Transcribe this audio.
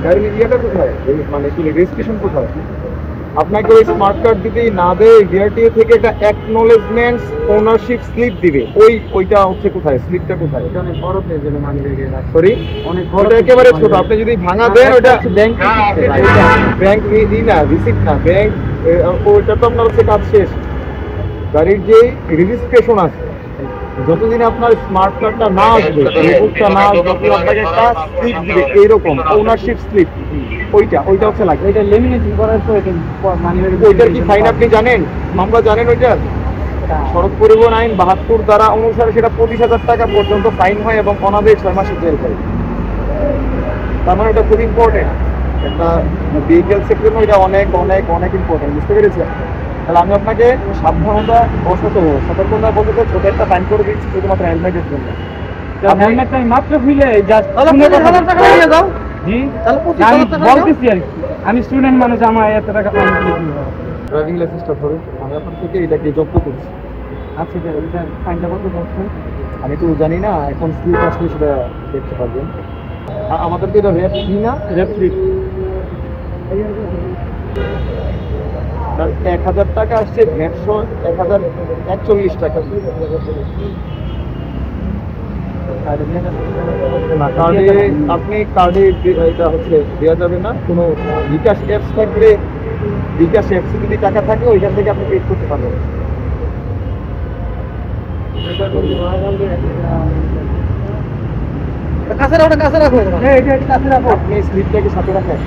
গাড়ির ইয়েটা কোথায়, মানে রেজিস্ট্রেশন কোথায়? আপনাকে ওই স্মার্ট কার্ড দিতেই না দেয়, ডিআরটিএ থেকে একটা অ্যাকনোলেজমেন্ট ওনারশিপ স্লিপ দিবে, ওইটা হচ্ছে কোথায়, স্লিপটা কোথায়? অনেক বড় পেয়ে যাবে মানে সরি, অনেক ওটা একেবারে ছোট। আপনি যদি ভাঙা দেন ওটা ব্যাংক না, রিসিপ্ট না, ব্যাংক, ওইটা তো আপনার হচ্ছে কাজ শেষ। গাড়ির যে রেজিস্ট্রেশন আছে, যতদিন আপনার স্মার্ট কার্ডটা না আসবে, বুকটা না আসবে, আপনাকে একটা স্লিপ দিবে এইরকম ওনারশিপ স্লিপ, ওইটা হচ্ছে লাগবে। এটা লেমিনেশন করার পর মানে ওইটার কি ফাইন আপনি জানেন, মামলা জানেন? ওইটার সড়ক পরিবহন আইন 72 ধারা অনুসারে সেটা 25,000 টাকা পর্যন্ত ফাইন হয় এবং অনাদায়ী 6 মাসের জেল হয়। তার মানে ওটা খুব ইম্পর্টেন্ট একটা ভেহিকেল সেক্টর, এটা অনেক অনেক অনেক ইম্পর্টেন্ট, বুঝতে পেরেছেন? তাহলে আমি আপনাকে সাবধানতা সতর্কতা বলতে ছোট একটা ফাইন করে দিচ্ছি শুধুমাত্র হেলমেটের জন্য। হেলমেটটা মাত্র খুলে জাস্ট দাও। জি, আমি বলতেছি আর কি, আমি স্টুডেন্ট মানুষ, আমার এত টাকা ফাইন দিলে কি হবে? ড্রাইভিং লাইসেন্সটা ধরে আমি আপনার থেকে এটাকে জব্দ করছি। আচ্ছা, এটা ফাইনটা কত করছেন? আমি তো জানি না, এখন স্লিপ আসলে সেটা দেখতে পারবেন। আমাদেরকে এটা রেপ ফি না, রেপ ফ্রি 1000 টাকা আসছে, 1041 টাকা। আপনি কার্ডে এটা হচ্ছে দেওয়া যাবে না, কোনো বিকাশ অ্যাপস থাকলে, বিকাশ অ্যাপসে যদি টাকা থাকে ওইখান থেকে আপনি পে করতে পারবেন। কাছে রাখো, কাছে রাখো, আপনি স্লিপটাকে সাথে রাখেন।